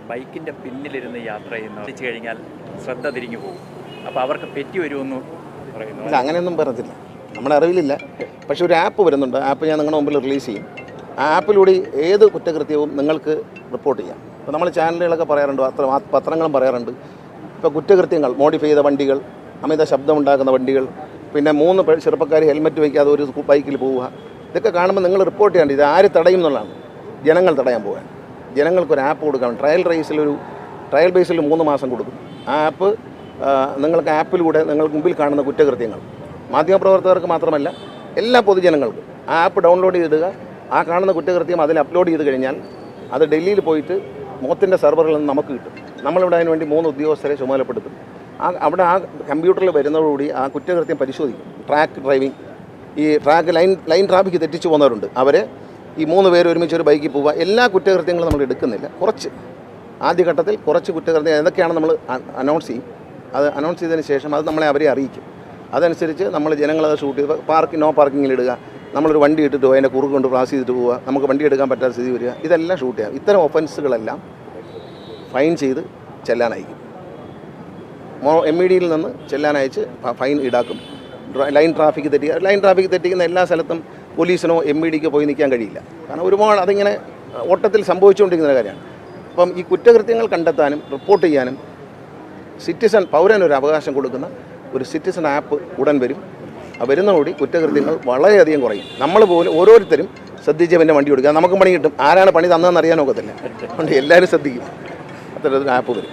ബൈക്കിൻ്റെ പിന്നിലിരുന്ന് യാത്ര ചെയ്യുന്ന കഴിഞ്ഞാൽ ശ്രദ്ധ തിരിഞ്ഞു പോകും. അപ്പോൾ അവർക്ക് പെറ്റി വരുമെന്ന് പറയുന്നു. ഇല്ല, അങ്ങനെയൊന്നും പറഞ്ഞില്ല, നമ്മുടെ അറിവിലില്ല. പക്ഷേ ഒരു ആപ്പ് വരുന്നുണ്ട്. ആപ്പ് ഞാൻ നിങ്ങളുടെ മുമ്പിൽ റിലീസ് ചെയ്യും. ആ ആപ്പിലൂടെ ഏത് കുറ്റകൃത്യവും നിങ്ങൾക്ക് റിപ്പോർട്ട് ചെയ്യാം. ഇപ്പോൾ നമ്മൾ ചാനലുകളൊക്കെ പറയാറുണ്ട്, പത്രങ്ങളും പറയാറുണ്ട്. ഇപ്പോൾ കുറ്റകൃത്യങ്ങൾ, മോഡിഫൈ ചെയ്ത വണ്ടികൾ, അമിത ശബ്ദമുണ്ടാക്കുന്ന വണ്ടികൾ, പിന്നെ 3 ചെറുപ്പക്കാർ ഹെൽമെറ്റ് വയ്ക്കാതെ ഒരു ബൈക്കിൽ പോവുക, ഇതൊക്കെ കാണുമ്പോൾ നിങ്ങൾ റിപ്പോർട്ട് ചെയ്യേണ്ടത് ഇത് ആര് തടയും എന്നുള്ളതാണ്. ജനങ്ങൾ തടയാൻ പോകാൻ ജനങ്ങൾക്കൊരു ആപ്പ് കൊടുക്കണം. ട്രയൽ ബേസിൽ 3 മാസം കൊടുക്കും. ആ ആപ്പ് നിങ്ങൾക്ക് ആപ്പിലൂടെ നിങ്ങൾക്ക് മുമ്പിൽ കാണുന്ന കുറ്റകൃത്യങ്ങൾ മാധ്യമപ്രവർത്തകർക്ക് മാത്രമല്ല എല്ലാ പൊതുജനങ്ങൾക്കും ആ ആപ്പ് ഡൗൺലോഡ് ചെയ്തിടുക. ആ കാണുന്ന കുറ്റകൃത്യം അതിൽ അപ്ലോഡ് ചെയ്ത് കഴിഞ്ഞാൽ അത് ഡൽഹിയിൽ പോയിട്ട് മോത്തിൻ്റെ സെർവറിൽ നിന്ന് നമുക്ക് കിട്ടും. നമ്മളിവിടെ അതിന് വേണ്ടി 3 ഉദ്യോഗസ്ഥരെ ചുമതലപ്പെടുത്തും. അവിടെ ആ കമ്പ്യൂട്ടറിൽ വരുന്നതോടുകൂടി ആ കുറ്റകൃത്യം പരിശോധിക്കും. ട്രാക്ക് ഡ്രൈവിംഗ്, ഈ ലൈൻ ട്രാഫിക് തെറ്റിച്ച് പോകുന്നവരുണ്ട്, അവരെ ഈ 3 പേര് ഒരുമിച്ച് ഒരു ബൈക്കിൽ പോവുക. എല്ലാ കുറ്റകൃത്യങ്ങളും നമ്മൾ എടുക്കുന്നില്ല, കുറച്ച് ആദ്യഘട്ടത്തിൽ കുറച്ച് കുറ്റകൃത്യം എന്തൊക്കെയാണ് നമ്മൾ അനൗൺസ് ചെയ്യും. അത് അനൗൺസ് ചെയ്തതിന് ശേഷം അത് നമ്മളെ അവരെ അറിയിക്കും. അതനുസരിച്ച് നമ്മൾ ജനങ്ങളത് ഷൂട്ട് ചെയ്ത് നോ പാർക്കിങ്ങിലിടുക. നമ്മളൊരു വണ്ടി ഇട്ടിട്ട് അതിൻ്റെ കുറുക്ക് കൊണ്ട് ക്രോസ് ചെയ്തിട്ട് പോവുക, നമുക്ക് വണ്ടി എടുക്കാൻ പറ്റാത്ത സ്ഥിതി വരിക, ഇതെല്ലാം ഷൂട്ട് ചെയ്യാം. ഇത്തരം ഒഫൻസുകളെല്ലാം ഫൈൻ ചെയ്ത് ചെല്ലാനയക്കും. MEDയിൽ നിന്ന് ചെല്ലാനയച്ച് ഫൈൻ ഈടാക്കും. ലൈൻ ട്രാഫിക് തെറ്റിക്കുന്ന എല്ലാ സ്ഥലത്തും പോലീസിനോ MEDക്കോ പോയി നിൽക്കാൻ കഴിയില്ല. കാരണം ഒരുപാട് അതിങ്ങനെ ഓട്ടത്തിൽ സംഭവിച്ചുകൊണ്ടിരിക്കുന്ന കാര്യമാണ്. അപ്പം ഈ കുറ്റകൃത്യങ്ങൾ കണ്ടെത്താനും റിപ്പോർട്ട് ചെയ്യാനും പൗരനൊരു അവകാശം കൊടുക്കുന്ന ഒരു സിറ്റിസൺ ആപ്പ് ഉടൻ വരും. വരുന്നതോടെ കുറ്റകൃത്യങ്ങൾ വളരെയധികം കുറയും. നമ്മൾ പോലും ഓരോരുത്തരും ശ്രദ്ധിച്ച് പിന്നെ വണ്ടി കൊടുക്കുക, നമുക്ക് പണി കിട്ടും. ആരാണ് പണി തന്നതെന്ന് അറിയാൻ ഒക്കത്തില്ല. അതുകൊണ്ട് എല്ലാവരും ശ്രദ്ധിക്കും. അത്തരത്തിലൊരു ആപ്പ് വരും.